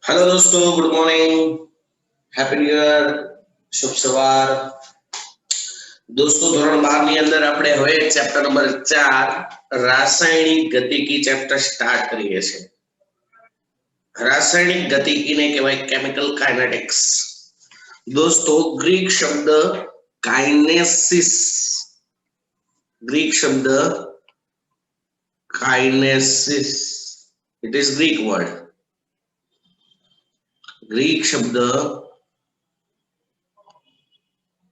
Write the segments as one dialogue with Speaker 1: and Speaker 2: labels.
Speaker 1: Hello दोस्तों, good morning, happy new year, शुभ सवार। दोस्तों, ધોરણ 12 ની અંદર આપણે હવે ચેપ્ટર નંબર 4 રાસાયણિક ગતિકી ચેપ્ટર સ્ટાર્ટ કરીએ છીએ। રાસાયણિક ગતિકીને કહેવાય કેમિકલ કાઇનેટિક્સ। દોસ્તો, ગ્રીક શબ્દ કાઇનેસિસ, ગ્રીક શબ્દ kinesis, it is Greek word. ગ્રીક શબ્દ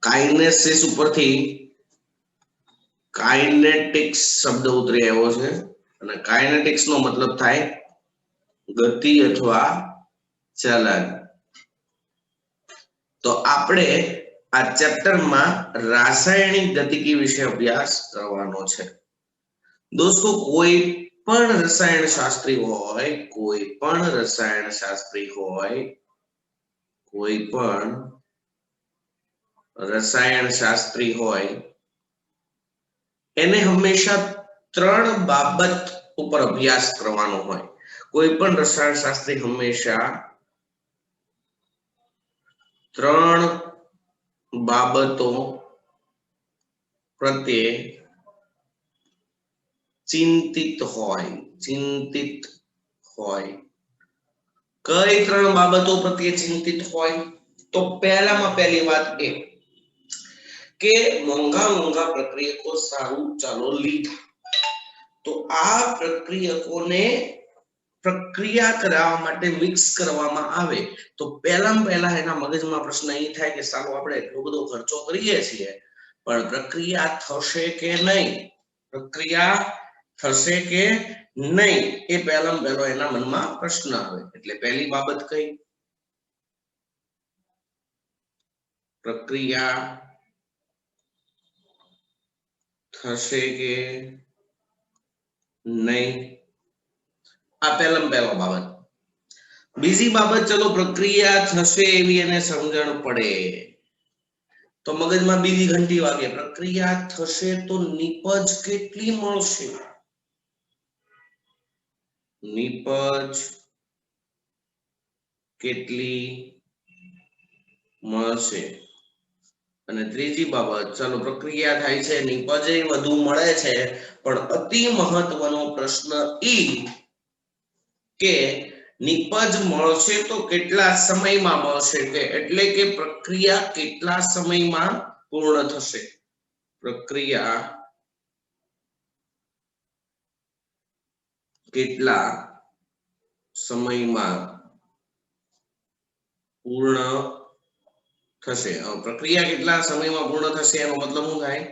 Speaker 1: કાઇનેસિસ ઉપરથી કાઇનેટિક્સ શબ્દ ઉતરી આવ્યો છે અને કાઇનેટિક્સ નો મતલબ થાય ગતિ અથવા ચલન। તો આપણે આ ચેપ્ટરમાં રાસાયણિક ગતિકી વિશે અભ્યાસ કરવાનો છે। દોસ્તો, કોઈ પણ રસાયણ શાસ્ત્રી હોય, કોઈ પણ રસાયણ શાસ્ત્રી હોય, કોઈ પણ રસાયણ શાસ્ત્રી હોય, એને હંમેશા ત્રણ બાબત ઉપર અભ્યાસ કરવાનો હોય। કોઈ પણ રસાયણ શાસ્ત્રી હંમેશા ત્રણ બાબતો પ્રત્યે ચિંતિત હોય। કઈ ત્રણ બાબતો પ્રત્યે ચિંતિત હોય? તો પહેલામાં પહેલી વાત એ કે મોંઘા પ્રક્રિયકો સારું ચાલો લીધા, તો આ પ્રક્રિયકોને પ્રક્રિયા કરાવવા માટે મિક્સ કરવામાં આવે તો પહેલા એના મગજમાં પ્રશ્ન એ થાય કે સાલો આપણે એટલો બધો ખર્ચો કરીએ છીએ પણ પ્રક્રિયા થશે કે નહીં, પ્રક્રિયા થશે કે નહીં, એ પહેલો એના મનમાં પ્રશ્ન આવે। એટલે પહેલી બાબત કઈ? પ્રક્રિયા થશે કે નહીં, આ પહેલો બાબત। બીજી બાબત, ચલો પ્રક્રિયા થશે એવી એને સમજણ પડે તો મગજમાં બીજી ઘંટી વાગે, પ્રક્રિયા થશે તો નિપજ કેટલી મળશે, નિપજ કેટલી મળશે। અને ત્રીજી બાબત, ચાલો પ્રક્રિયા થાય છે, નિપજે વધુ મળે છે, પણ અતિ મહત્વનો પ્રશ્ન ઈ કે નિપજ મળશે તો કેટલા સમયમાં મળશે, એટલે કે પ્રક્રિયા કેટલા સમયમાં પૂર્ણ થશે, પ્રક્રિયા કેટલા સમયમાં પૂર્ણ થશે। પ્રક્રિયા કેટલા સમયમાં પૂર્ણ થશે એનો મતલબ શું થાય?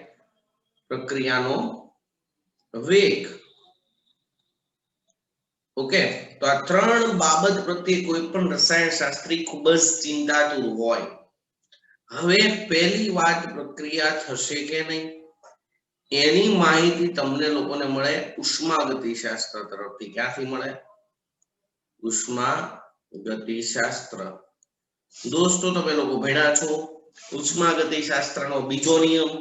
Speaker 1: પ્રક્રિયાનો વેગ। ઓકે, તો આ ત્રણ બાબત પ્રત્યે કોઈ પણ રસાયણ શાસ્ત્રી ખૂબ જ ચિંતાતુર હોય। હવે પહેલી વાત, પ્રક્રિયા થશે કે નહીં એની માહિતી તમને લોકોને મળે ઉષ્માગતિશાસ્ત્ર તરફથી। ક્યાંથી મળે? ઉષ્માગતિશાસ્ત્ર। દોસ્તો, તમે લોકો ભણ્યા છો ઉષ્માગતિશાસ્ત્રનો બીજો નિયમ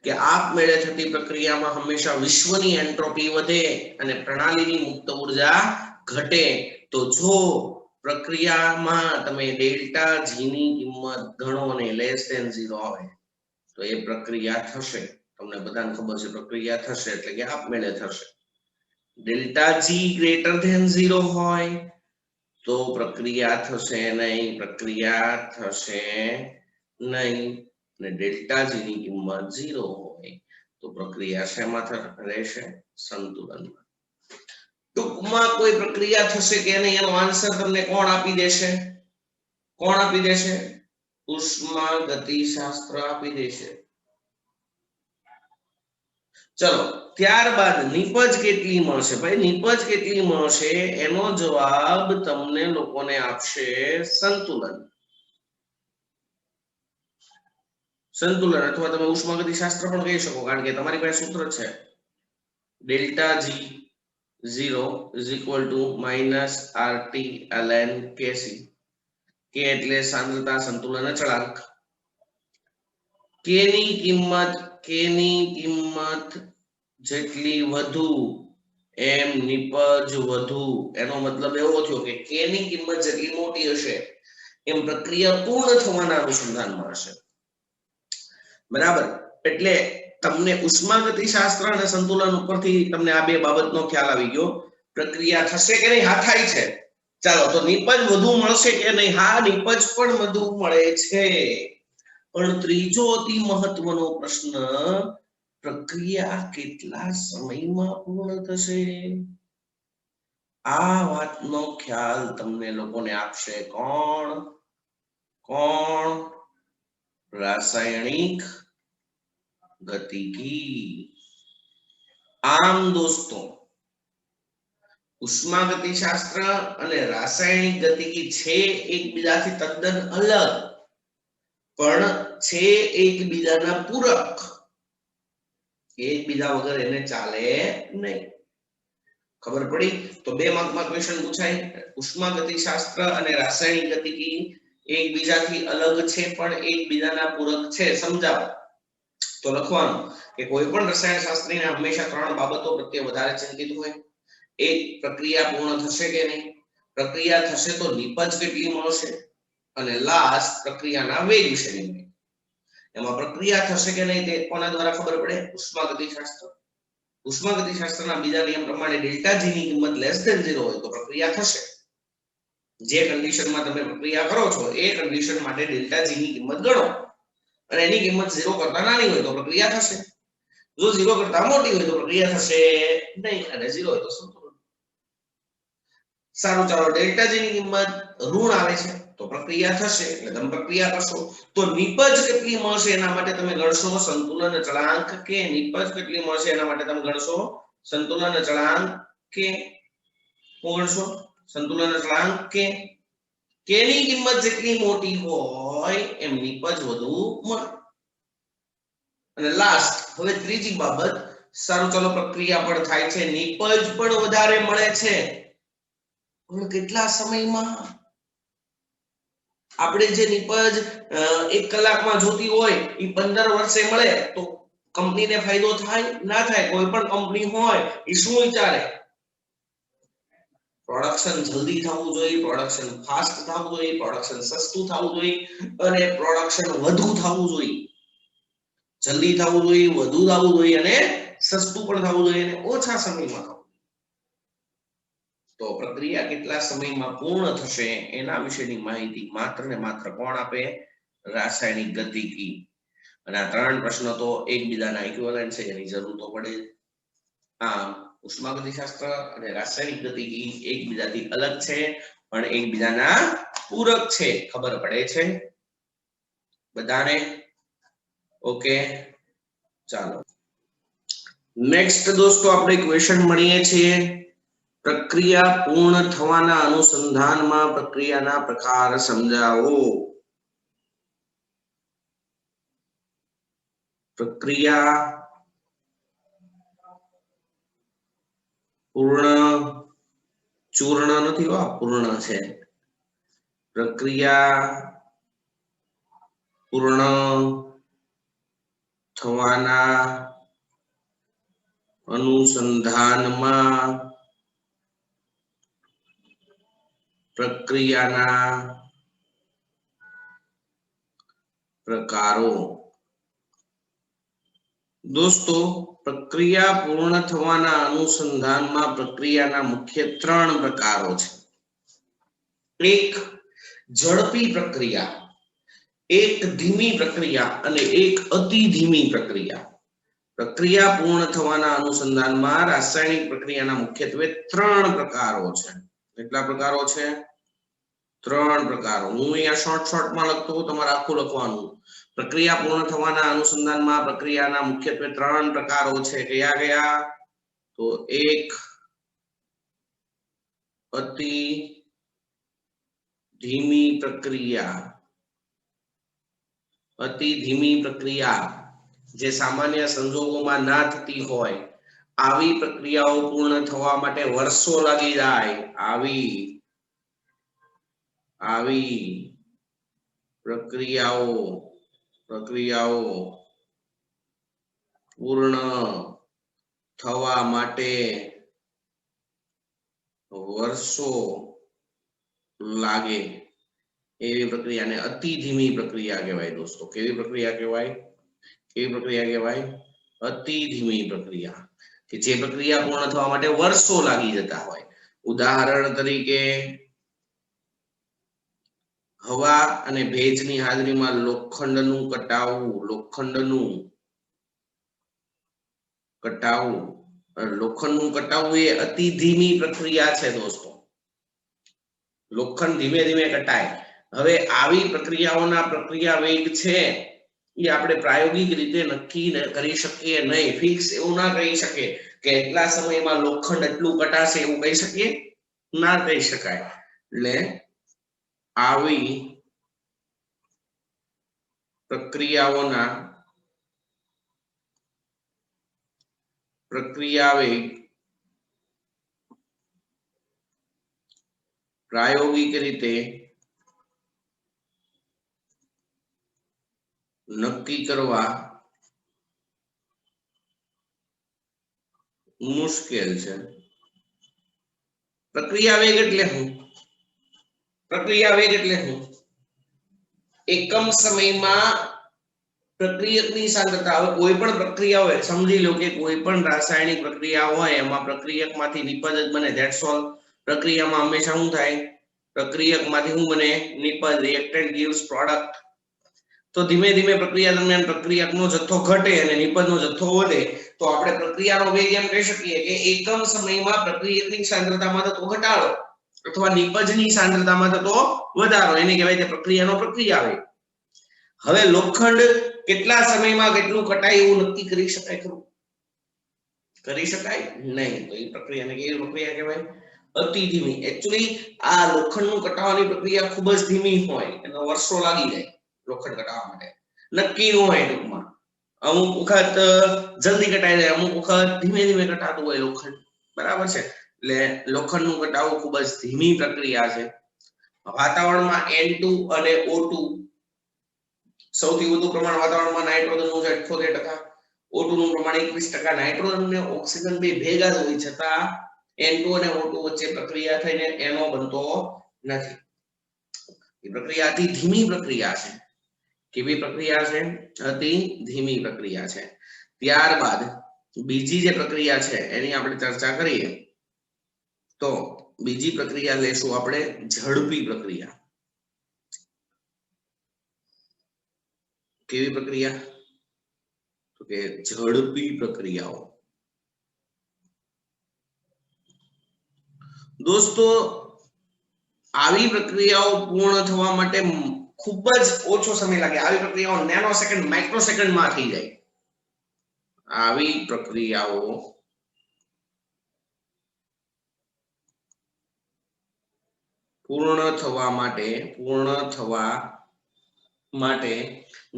Speaker 1: કે આપમેળે થતી પ્રક્રિયામાં હંમેશા વિશ્વની એન્ટ્રોપી વધે અને પ્રણાલીની મુક્ત ઉર્જા ઘટે। તો જો પ્રક્રિયામાં તમે ડેલ્ટા જી ની કિંમત ગણો અને લેસ ધેન 0 આવે તો એ પ્રક્રિયા થશે। તમને બધાને ખબર છે પ્રક્રિયા થશે એટલે કે આપમેળે થશે। ડેલ્ટા જી ગ્રેટર ધેન 0 હોય તો પ્રક્રિયા થશે નહીં, પ્રક્રિયા થશે નહીં। અને ડેલ્ટા જી ની કિંમત 0 હોય તો પ્રક્રિયા શેમાં રહેશે? સંતુલનમાં। ટૂંકમાં કોઈ પ્રક્રિયા થશે કે નહીં એનો આન્સર તમને કોણ આપી દેશે? કોણ આપી દેશે? ઉષ્માગતિશાસ્ત્ર આપી દેશે। ચલો, ત્યારબાદ નિપજ કેટલી મળશે? ભાઈ નિપજ કેટલી મળશે એનો જવાબ તમને લોકોને આપશે સંતુલન। સંતુલન અથવા તમે ઉષ્માગતિશાસ્ત્ર પણ કહી શકો, કારણ કે તમારી પાસે સૂત્ર છે delta G 0 is equal to minus RT ln Kc। K એટલે સાંદ્રતા સંતુલન અચળાંક। K ની કિંમત જેટલી વધુ એમ નિપજ વધુ, એનો મતલબ એવો થયો કે k ની કિંમત જેટલી મોટી હશે એમ પ્રક્રિયા પૂર્ણ થવાના અનુસંધાનમાં હશે. બરાબર. એટલે તમને ઉષ્માગતિશાસ્ત્ર અને સંતુલન ઉપરથી તમને આ બે બાબતનો ખ્યાલ આવી ગયો. પ્રક્રિયા થશે કે નહીં? હા, થાય છે. ચાલો, તો નિપજ વધુ મળશે કે નહીં? હા, નિપજ પણ વધુ મળે છે. પણ ત્રીજો અતિ મહત્વનો પ્રશ્ન, પ્રક્રિયા કેટલા સમયમાં પૂર્ણ થશે? આ વાતનો ખ્યાલ તમને લોકોને આપશે કોણ? રાસાયણિક ગતિકી. આમ દોસ્તો, ઉષ્માગતિશાસ્ત્ર અને રાસાયણિક ગતિકી છે એકબીજાથી તદ્દન અલગ, પણ છે એકબીજાના પૂરક. એકબીજા વગર એને ચાલે નહીં. ખબર પડી? તો 2 માર્કમાં ક્વેશ્ચન પૂછાય, ઉષ્માગતિશાસ્ત્ર અને રાસાયણિક ગતિકી એકબીજાથી અલગ છે પણ એકબીજાના પૂરક છે. સમજાવો. તો લખવાનું કે કોઈ પણ રસાયણશાસ્ત્રીને હંમેશા 3 બાબતો પ્રત્યે વધારે ચિંતિત હોય. એક, પ્રક્રિયા પૂર્ણ થશે કે નહીં? પ્રક્રિયા થશે તો નિપજ કેટલી મળશે? અને લાસ્ટ, પ્રક્રિયાના વેગ વિશેની માહિતી. એમાં પ્રક્રિયા થશે કે નહીં તે કોના દ્વારા ખબર પડે? ઉષ્માગતિશાસ્ત્ર. ઉષ્માગતિશાસ્ત્રના બીજા નિયમ પ્રમાણે ડેલ્ટા જી ની કિંમત લેસ ધેન 0 હોય તો પ્રક્રિયા થશે. જે કન્ડિશનમાં તમે પ્રક્રિયા કરો છો એ કન્ડિશન માટે ડેલ્ટા જી ની કિંમત ગણો અને એની કિંમત 0 કરતા નાની હોય તો પ્રક્રિયા થશે. જો 0 કરતા મોટી હોય તો પ્રક્રિયા થશે નહીં, અને 0 હોય તો સંતુલન. સારું, ચાલો, ડેલ્ટા જી ની કિંમત ઋણ આવે છે તો પ્રક્રિયા થશે, એટલે તમે પ્રક્રિયા કરશો. તો નિપજ કેટલી મળશે એના માટે તમે ગણશો સંતુલન અચળાંક કે. નિપજ કેટલી મળશે એના માટે તમે ગણશો સંતુલન અચળાંક કે. ગણશો સંતુલન અચળાંક કે. k ની કિંમત જેટલી મોટી હોય એમ નિપજ વધુ મળે. અને લાસ્ટ, હવે ત્રીજી બાબત, સારું ચાલો, પ્રક્રિયા પણ થાય છે, નિપજ પણ વધારે મળે છે, પણ કેટલા સમયમાં? આપણે જે નિપજ 1 કલાકમાં જોતી હોય એ 15 વર્ષે મળે તો કંપનીને ફાયદો થાય? ના થાય. કોઈ પણ કંપની હોય એ શું વિચારે? પ્રોડક્શન જલ્દી થવું જોઈએ, પ્રોડક્શન ફાસ્ટ થવું જોઈએ, પ્રોડક્શન સસ્તું થવું જોઈએ અને પ્રોડક્શન વધુ થવું જોઈએ. જલ્દી થવું જોઈએ, વધુ થવું જોઈએ અને સસ્તું પણ થવું જોઈએ અને ઓછા સમયમાં થવું. તો પ્રક્રિયા કેટલા સમયમાં પૂર્ણ થશે એના વિશેની માહિતી માત્ર ને માત્ર કોણ આપે? રાસાયણિક ગતિકી. અને આ 3 પ્રશ્નો તો એકબીજાના ઇક્વિવેલન્ટ છે, એની જરૂર તો પડે. આમ ઉષ્માગતિશાસ્ત્ર અને રાસાયણિક ગતિકી એકબીજાથી અલગ છે પણ એકબીજાના પૂરક છે. ખબર પડે છે બધાને? ઓકે, ચાલો નેક્સ્ટ દોસ્તો આપણે ક્વેશ્ચન મળીએ છીએ. પ્રક્રિયા પૂર્ણ થવાના અનુસંધાનમાં પ્રક્રિયાના પ્રકાર સમજાવો. પ્રક્રિયા પૂર્ણ, ચૂર્ણ નથી, પૂર્ણ છે. પ્રક્રિયા પૂર્ણ થવાના અનુસંધાનમાં પ્રક્રિયાના પ્રકારો. દોસ્તો, પ્રક્રિયા પૂર્ણ થવાના અનુસંધાનમાં પ્રક્રિયાના મુખ્ય 3 પ્રકારો છે. એક, ઝડપી પ્રક્રિયા, એક ધીમી પ્રક્રિયા અને એક અતિ ધીમી પ્રક્રિયા. પ્રક્રિયા પૂર્ણ થવાના અનુસંધાનમાં રાસાયણિક પ્રક્રિયાના મુખ્યત્વે 3 પ્રકારો છે. કેટલા પ્રકારો છે? 3 પ્રકારો. હું અહીંયા શોર્ટમાં લખતો હું, તમારે આખું લખવાનું. પ્રક્રિયા પૂર્ણ થવાના અનુસંધાનમાં પ્રક્રિયાના મુખ્યત્વે 3 પ્રકારો છે. કયા કયા? તો એક, અતિ ધીમી પ્રક્રિયા. અતિ ધીમી પ્રક્રિયા જે સામાન્ય સંજોગોમાં ના થતી હોય, આવી પ્રક્રિયાઓ પૂર્ણ થવા માટે વર્ષો લાગી જાય. આવી પ્રક્રિયાઓ પૂર્ણ થવા માટે વર્ષો લાગે એવી પ્રક્રિયાને અતિ ધીમી પ્રક્રિયા કહેવાય દોસ્તો. કેવી પ્રક્રિયા કહેવાય? કેવી પ્રક્રિયા કહેવાય? અતિ ધીમી પ્રક્રિયા, કે જે પ્રક્રિયા પૂર્ણ થવા માટે વર્ષો લાગી જતા હોય. ઉદાહરણ તરીકે હવા અને ભેજની હાજરીમાં લોખંડનું કટાવવું. લોખંડનું કટાવવું એ અતિ ધીમી પ્રક્રિયા છે દોસ્તો. લોખંડ ધીમે ધીમે કટાય. હવે આવી પ્રક્રિયાઓના પ્રક્રિયા વેગ છે એ આપણે પ્રાયોગિક રીતે નક્કી કરી શકીએ નહીં. ફિક્સ એવું ના કહી શકીએ કે એટલા સમયમાં લોખંડ એટલું કટાશે, એવું કહી શકીએ ના કહી શકાય. એટલે આવી પ્રક્રિયાઓના પ્રક્રિયા વેગ પ્રાયોગિક રીતે નક્કી કરવા મુશ્કેલ છે. પ્રક્રિયા વેગ એટલે શું? પ્રક્રિયા વેગ એટલે શું? એકમ સમયમાં પ્રક્રિયકની સાંદ્રતા. હવે કોઈ પણ પ્રક્રિયા હોય, સમજી લો કે કોઈ પણ રાસાયણિક પ્રક્રિયા હોય, એમાં પ્રક્રિયકમાંથી નિપજ જ બને. That's all. પ્રક્રિયામાં હંમેશા શું થાય? પ્રક્રિયકમાંથી શું બને? નિપજ. Reactant gives product. તો ધીમે ધીમે પ્રક્રિયા દરમિયાન પ્રક્રિયકનો જથ્થો ઘટે અને નિપજનો જથ્થો વધે, તો આપણે પ્રક્રિયાનો વેગ એમ કહી શકીએ કે એકમ સમયમાં પ્રક્રિયકની સાંદ્રતામાં થતો ઘટાડો અથવા નિપજની સાંદ્રતામાં થતો વધારો, એને કહેવાય છે પ્રક્રિયાનો પ્રક્રિયા વેગ. હવે લોખંડ કેટલા સમયમાં કેટલું કટાય એવું નક્કી કરી શકાય ખરું? કરી શકાય નહીં. તો એ પ્રક્રિયાને કેવી પ્રક્રિયા કહેવાય? અતિ ધીમી. એકચ્યુઅલી આ લોખંડનું કટાવાની પ્રક્રિયા ખૂબ જ ધીમી હોય, એને વર્ષો લાગી જાય લોખંડ કટાવવા માટે. નક્કી ન હોય ટૂંકમાં. અમુક વખત જલ્દી કટાઈ જાય, અમુક વખત ધીમે ધીમે કટાતું હોય લોખંડ. બરાબર છે? એટલે લોખંડનું કટાવું ખૂબ જ ધીમી પ્રક્રિયા છે. વાતાવરણમાં N2 અને O2, સૌથી વધુ પ્રમાણ વાતાવરણમાં નાઇટ્રોજનનું છે 78%, O2 નું પ્રમાણ 21%. નાઇટ્રોજન અને ઓક્સિજન બે ભેગા જ હોય છતાં N2 અને O2 વચ્ચે પ્રક્રિયા થઈને NO બનતો નથી. એ પ્રક્રિયા અતિ ધીમી પ્રક્રિયા છે. કેવી પ્રક્રિયા છે? અતિ ધીમી પ્રક્રિયા છે. ત્યારબાદ બીજી જે પ્રક્રિયા છે એની આપણે ચર્ચા કરીએ તો બીજી પ્રક્રિયા લેશું આપણે ઝડપી પ્રક્રિયા. કેવી પ્રક્રિયા? તો કે ઝડપી પ્રક્રિયાઓ. દોસ્તો આવી પ્રક્રિયાઓ પૂર્ણ થવા માટે ખૂબ જ ઓછો સમય લાગે. આવી પ્રક્રિયાઓ નેનો સેકન્ડ, માઇક્રો સેકન્ડમાં થઈ જાય. આવી પ્રક્રિયાઓ પૂર્ણ થવા માટે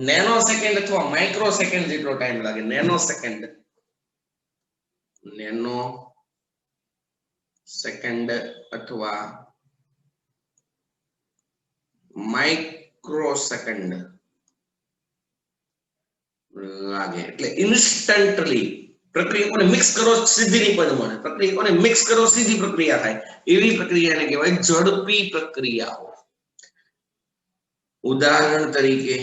Speaker 1: નેનો સેકન્ડ અથવા માઇક્રો સેકન્ડ જેટલો ટાઈમ લાગે. નેનો સેકન્ડ અથવા માઇક્રો સેકન્ડ લાગે. એટલે ઇન્સ્ટન્ટલી પ્રક્રિયાઓને મિક્સ કરો સીધી નિપજ મળે, પ્રક્રિયાઓને મિક્સ કરો સીધી પ્રક્રિયા થાય. એવી પ્રક્રિયાને કહેવાય ઝડપી પ્રક્રિયાઓ. ઉદાહરણ તરીકે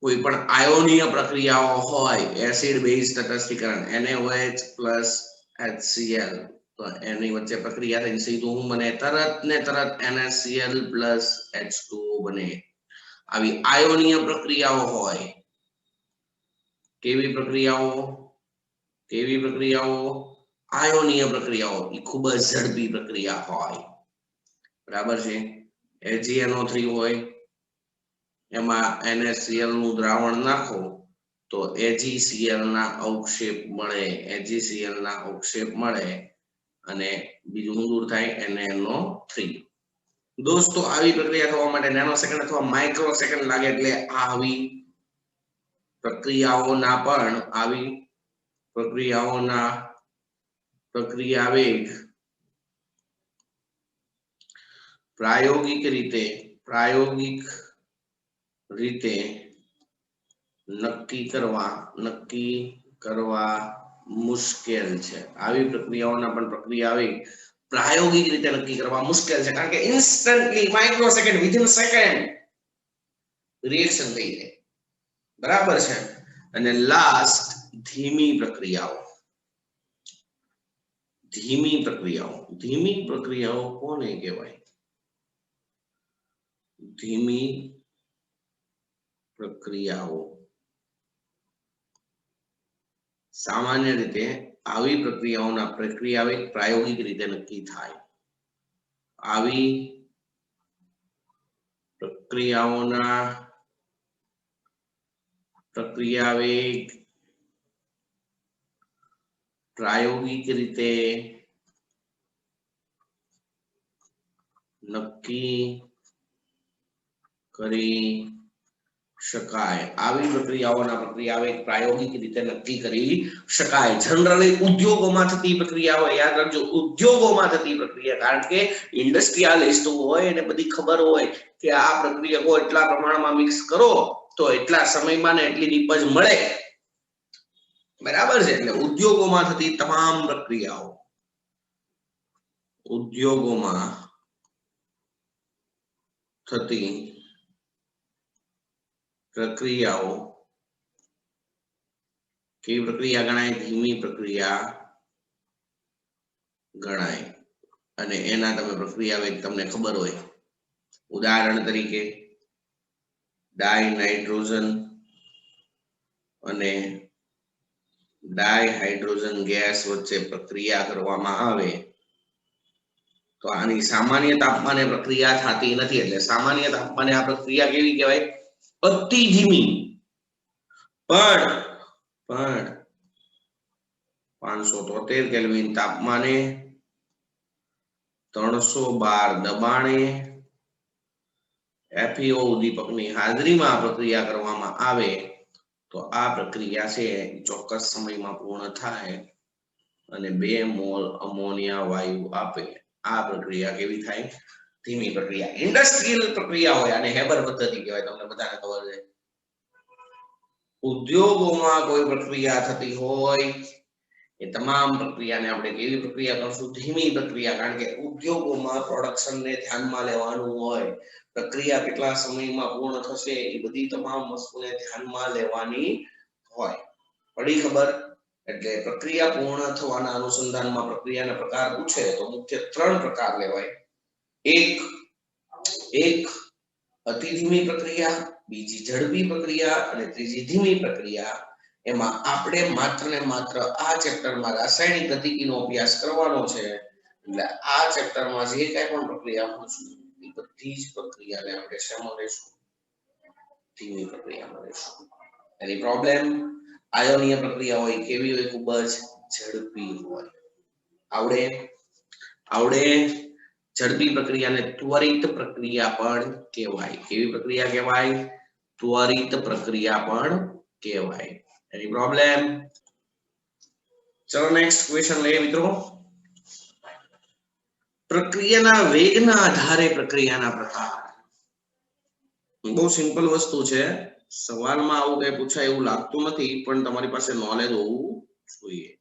Speaker 1: કોઈ પણ આયોનીય પ્રક્રિયાઓ હોય, એસિડ બેઝ તટસ્થીકરણ NaOH + HCl, તો એની વચ્ચે પ્રક્રિયા થઈને સીધું શું બને? તરત ને તરત NaCl + H2O બને. આવી આયોનીય પ્રક્રિયાઓ હોય. કેવી પ્રક્રિયાઓ? આયોનીય પ્રક્રિયાઓ. એ ખૂબ જ ઝડપી પ્રક્રિયા હોય. બરાબર છે? AgNO3 હોય, એમાં NaCl નું દ્રાવણ નાખો તો AgCl ના અવક્ષેપ મળે અને બીજું શું દૂર થાય? NaNO3. દોસ્તો આવી પ્રક્રિયા થવા માટે નેનો સેકન્ડ અથવા માઇક્રો સેકન્ડ લાગે. એટલે આવી પ્રક્રિયાઓના પ્રક્રિયા વેગ પ્રાયોગિક રીતે નક્કી કરવા મુશ્કેલ છે. આવી પ્રક્રિયાઓના પણ પ્રક્રિયા વેગ प्रायोगिक रीते नक्की करवा मुश्किल है, कारण के इंस्टंटली माइक्रोसेकंड विथिन सेकंड रिएक्शन थई जाय, बराबर है। અને લાસ્ટ ધીમી પ્રક્રિયાઓ, ધીમી પ્રક્રિયાઓ, ધીમી પ્રક્રિયાઓ કોને કહેવાય? ધીમી પ્રક્રિયાઓ સામાન્ય રીતે આવી પ્રક્રિયાઓના પ્રક્રિયાવેગ પ્રાયોગિક રીતે નક્કી થાય, આવી પ્રક્રિયાઓના પ્રક્રિયાવેગ प्रायोगिक रीते नक्की करी शकाय, आवी प्रक्रियाओना प्रक्रियावेग प्रायोगिक रीते नक्की करी शकाय। जनरली उद्योगोमां थती प्रक्रियाओ याद राखजो, उद्योगोमां थती प्रक्रिया, कारण के इंडस्ट्रियलिस्ट होय एने बधी खबर होय के आ प्रक्रियाओ એટલા પ્રમાણમાં મિક્સ કરો તો એટલા સમયમાં ને એટલી નિપજ મળે, बराबर है। એટલે ઉદ્યોગોમાં થતી તમામ પ્રક્રિયાઓ, ઉદ્યોગોમાં થતી પ્રક્રિયાઓ કેવી પ્રક્રિયા ગણાય? ધીમી પ્રક્રિયા ગણાય। અને એના તમે પ્રક્રિયાવેગ તમને ખબર હોય, ઉદાહરણ તરીકે ડાઈ નાઇટ્રોજન અને डाई हाइड्रोजन गैस वच्चे प्रक्रिया करवामां आवे तो आनी सामान्य तापमाने प्रक्रिया थती नथी, एटले सामान्य तापमाने आ प्रक्रिया केवी कहेवाय? अति धीमी। पण 573 केल्विन तापमाने 312 दबाणे FeO उद्दीपकनी हाजरीमां प्रक्रिया करवामां आवे तो आ प्रक्रिया से चौक्कस समय में पूर्ण थाय अने 2 मोल अमोनिया वायु आपे। आ प्रक्रिया केवी थाय? धीमी प्रक्रिया। इंडस्ट्रियल प्रक्रिया होय आने हेबर पद्धति कहेवाय, तमने बधाने खबर छे। उद्योगोमां कोई प्रक्रिया थती होय ए तमाम प्रक्रियाने आपणे केवी प्रक्रिया करशुं? धीमी प्रक्रिया, कारण के उद्योगोमां प्रोडक्शन ने ध्यानमां लेवानुं होय, प्रक्रिया કેટલા સમયમાં પૂર્ણ થશે એ બધી તમામ વસ્તુને ધ્યાનમાં લેવાની હોય। પડી ખબર? એટલે પ્રક્રિયા પૂર્ણ થવાના અનુસંધાનમાં પ્રક્રિયાના પ્રકાર પૂછે તો મુખ્ય 3 પ્રકાર લેવાય। એક અતિ ધીમી પ્રક્રિયા, બીજી ઝડપી પ્રક્રિયા અને ત્રીજી ધીમી પ્રક્રિયા। એમાં આપણે માત્ર ને માત્ર આ ચેપ્ટરમાં રાસાયણિક ગતિકીનો અભ્યાસ કરવાનો છે, એટલે આ ચેપ્ટરમાં જે કાંઈ પણ પ્રક્રિયા પૂછું बधी ज प्रक्रिया ने आपणे शामां लेशुं? धीमी प्रक्रियामां लेशुं। Any problem? आयोनीय प्रक्रिया होय केवी होय? खूब ज झड़पी होय। आवडे? आवडे। झड़पी प्रक्रिया ने त्वरित प्रक्रिया पण कहेवाय। केवी प्रक्रिया कहेवाय? त्वरित प्रक्रिया पण कहेवाय। Any problem? चलो नेक्स्ट क्वेश्चन लઈએ મિત્રો। प्रक्रियाना वेगना आधारे प्रक्रियाना प्रकार। बहुत सिंपल वस्तु छे, सवालमां आवुं कई पूछाय एवुं लागतुं नथी, पण तमारी पासे नॉलेज होवुं जोईए।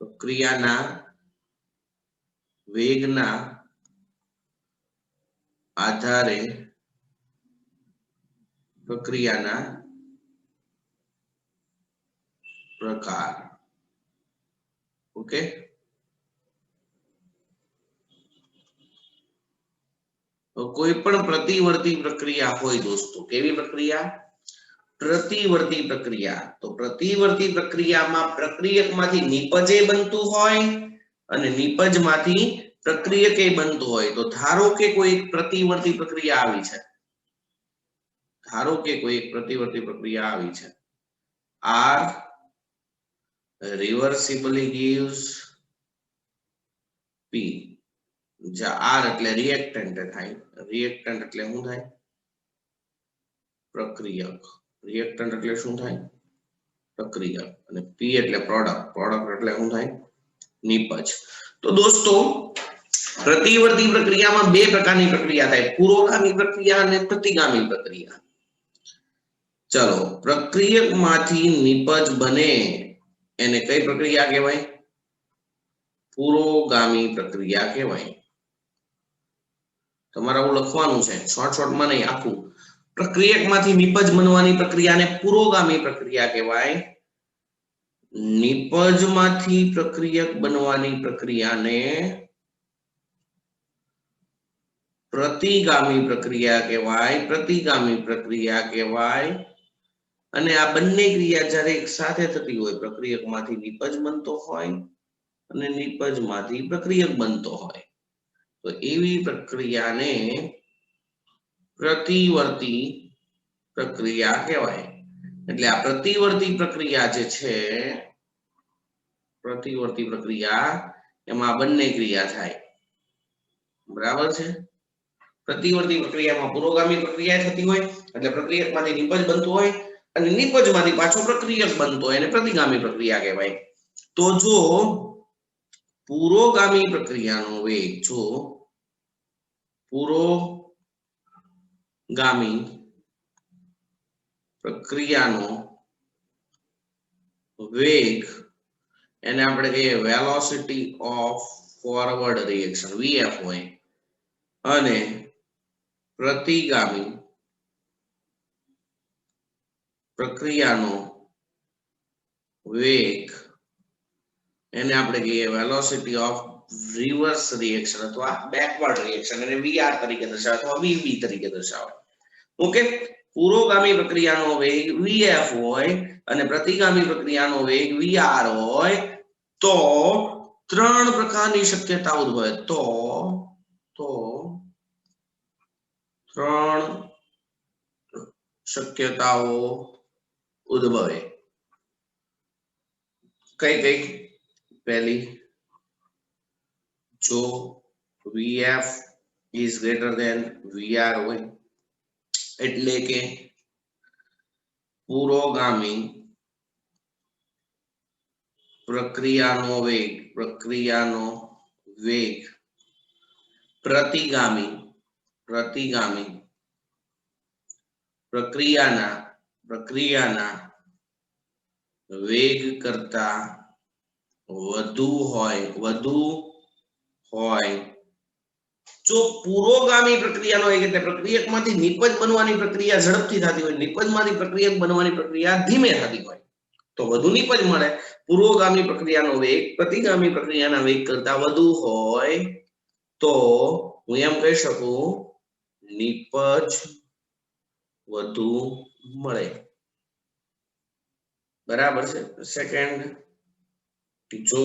Speaker 1: प्रक्रियाना वेगना आधारे प्रक्रियाना प्रकार। ओके, कोई पण प्रतिवर्ती प्रक्रिया होय दोस्तों, केवी प्रक्रिया? प्रतिवर्ती प्रक्रिया। तो प्रतिवर्ती प्रक्रियामां प्रक्रियकमांथी निपजे बनतुं होय अने निपजमांथी प्रक्रियके बनतुं होय। तो धारो के कोई प्रतिवर्ती प्रक्रिया आवी छे, धारो के कोई प्रतिवर्ती प्रक्रिया आवी छे, R reversibly gives P। R એટલે રિએક્ટન્ટ થાય, રિએક્ટન્ટ એટલે શું થાય? પ્રક્રિયક। રિએક્ટન્ટ એટલે શું થાય? પ્રક્રિયક। અને P એટલે પ્રોડક્ટ, પ્રોડક્ટ એટલે શું થાય? નિપજ। તો દોસ્તો प्रतिवर्ती प्रक्रियामां 2 प्रकारनी प्रक्रिया थाय, पुरोगामी प्रक्रिया અને प्रतिगामी प्रक्रिया। चलो, प्रक्रियकमांथी निपज बने એને કઈ પ્રક્રિયા કહેવાય? પુરોગામી પ્રક્રિયા કહેવાય. તમારે આવું લખવાનું છે, શોર્ટમાં નહીં, આખું. પ્રક્રિયકમાંથી નિપજ બનવાની પ્રક્રિયાને પુરોગામી પ્રક્રિયા કહેવાય. નિપજમાંથી પ્રક્રિયક બનવાની પ્રક્રિયાને પ્રતિગામી પ્રક્રિયા કહેવાય. પ્રતિગામી પ્રક્રિયા કહેવાય. અને આ બંને ક્રિયા જ્યારે એક સાથે થતી હોય, પ્રક્રિયકમાંથી નિપજ બનતો હોય અને નિપજમાંથી પ્રક્રિયક બનતો હોય, તો એવી પ્રક્રિયાને પ્રતિવર્તી પ્રક્રિયા કહેવાય. એટલે આ પ્રતિવર્તી પ્રક્રિયા જે છે, પ્રતિવર્તી પ્રક્રિયા, એમાં બંને ક્રિયા થાય. બરાબર છે? પ્રતિવર્તી પ્રક્રિયામાં પુરોગામી પ્રક્રિયા થતી હોય એટલે પ્રક્રિયકમાંથી નિપજ બનતું હોય અને નિપજમાંથી પાછો પ્રક્રિયક બનતો હોય, એને પ્રતિગામી પ્રક્રિયા કહેવાય. તો જો પુરોગામી પ્રક્રિયાનો વેગ, જો પુરોગામી પ્રક્રિયાનો વેગ, એને આપણે કહીએ velocity of forward reaction, VF હોય, અને પ્રતિગામી પ્રક્રિયાનો વેગ, એને આપણે કહીએ વેલોસિટી ઓફ રિવર્સ રિએક્શન અથવા બેકવર્ડ રિએક્શન, એને વીઆર તરીકે દર્શાવે અથવા વીબી તરીકે દર્શાવે. ઓકે, પુરોગામી પ્રક્રિયાનો વેગ વીએફ હોય અને પ્રતિગામી પ્રક્રિયાનો વેગ વીઆર હોય તો ત્રણ પ્રકારની શક્યતા ઉદ્ભવે. તો ત્રણ શક્યતાઓ ઉદ્ભવે. કઈ કઈ? પહેલી, જો VF is greater than VR હોય, એટલે કે પુરોગામી પ્રક્રિયાનો વેગ પ્રતિગામી પ્રક્રિયાના વેગ કરતા વધુ હોય. જો પુરોગામી પ્રક્રિયાનો વેગ એટલે પ્રક્રિયકમાંથી નિપજ બનવાની પ્રક્રિયા ઝડપથી થતી હોય, નિપજમાંથી પ્રક્રિયક બનવાની પ્રક્રિયા ધીમે થતી હોય, તો વધુ નિપજ મળે. પુરોગામી પ્રક્રિયાનો વેગ પ્રતિગામી પ્રક્રિયાના વેગ કરતા વધુ હોય તો હું એમ કહી શકું, નિપજ વધુ મળે. બરાબર છે? સેકન્ડ, જો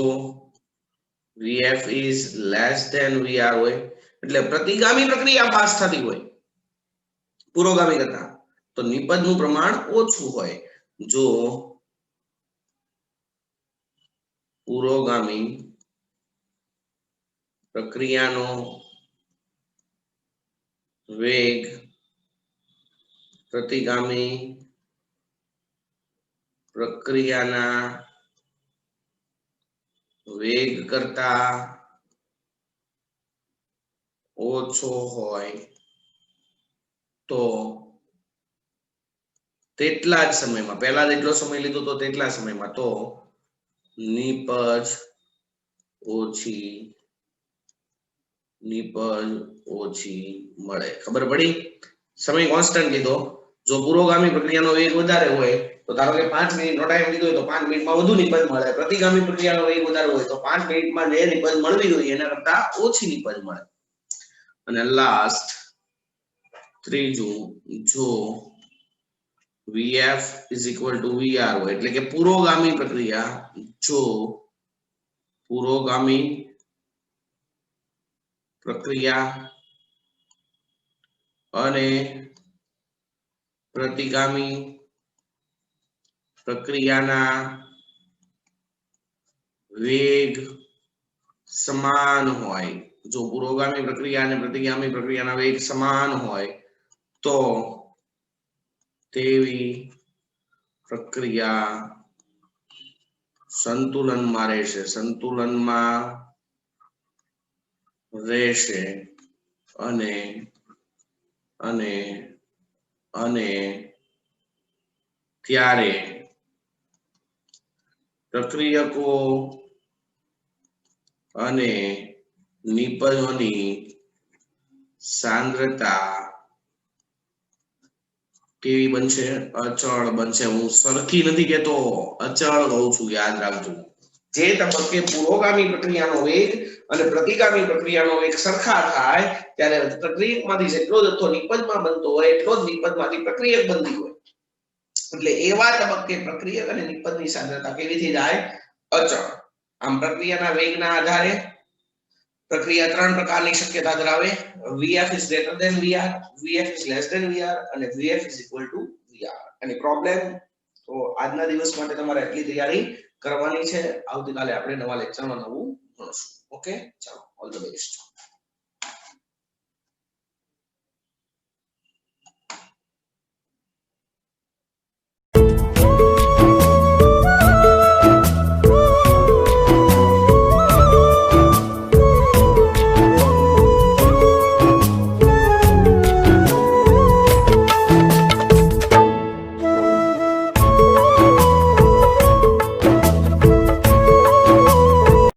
Speaker 1: VF is less than VR હોય, એટલે પ્રતિગામી પ્રક્રિયા ફાસ્ટ થતી હોય પુરોગામી કરતા, તો નિપજનું પ્રમાણ ઓછું હોય. જો પુરોગામી પ્રક્રિયાનો વેગ પ્રતિગામી પ્રક્રિયાના વેગ કરતા ઓછો હોય તો તેટલા જ સમયમાં, પહેલા જેટલો સમય લીધો તો તેટલા સમયમાં, તો નિપજ ઓછી મળે. ખબર પડી? સમય કોન્સ્ટન્ટ લીધો. જો પુરોગામી પ્રક્રિયાનો વેગ વધારે હોય તો ધારો કે 5 મિનિટનો ટાઈમ લીધો હોય તો 5 મિનિટમાં વધુ નિપજ મળે. પ્રતિગામી પ્રક્રિયાનો વેગ વધારે હોય તો 5 મિનિટમાં જે નિપજ મળવી જોઈએ એના કરતા ઓછી નિપજ મળે. અને લાસ્ટ, ત્રીજું, જો VF is equal to VR હોય, એટલે કે પુરોગામી પ્રક્રિયા, જો પુરોગામી પ્રક્રિયા અને પ્રતિગામી પ્રક્રિયાના વેગ સમાન હોય, જો પુરોગામી પ્રક્રિયા અને પ્રતિગામી પ્રક્રિયાના વેગ સમાન હોય તો તેવી પ્રક્રિયા સંતુલનમાં રહેશે અને ત્યારે પ્રક્રિયકો અને નિપજોની સાંદ્રતા કેવી બનશે? અચળ બનશે. હું સરખી નથી કહેતો, અચળ કહું છું, યાદ રાખજો. જે તબક્કે પુરોગામી પ્રક્રિયાનો વેગ અને પ્રતિગામી પ્રક્રિયાનો વેગ સરખા થાય ત્યારે પ્રક્રિયકમાંથી જેટલો જથ્થો નિપજમાં બનતો હોય એટલો જ નિપજમાંથી પ્રક્રિયક બનતી હોય. એટલે એવા તબક્કે પ્રક્રિયક અને નિપજની સાંદ્રતા કેવી થઈ જાય? અચળ. આમ પ્રક્રિયાના વેગના આધારે પ્રક્રિયા ત્રણ પ્રકારની શક્યતા ધરાવે. Vf is greater than Vr, Vf is less than Vr અને Vf is equal to Vr. અને પ્રોબ્લેમ તો આજના દિવસ માટે તમારે એટલી તૈયારી કરવાની છે. આવતીકાલે આપણે નવા લેક્ચરમાં નવું ભણશું. ઓકે, ચાલો, ઓલ ધ બેસ્ટ.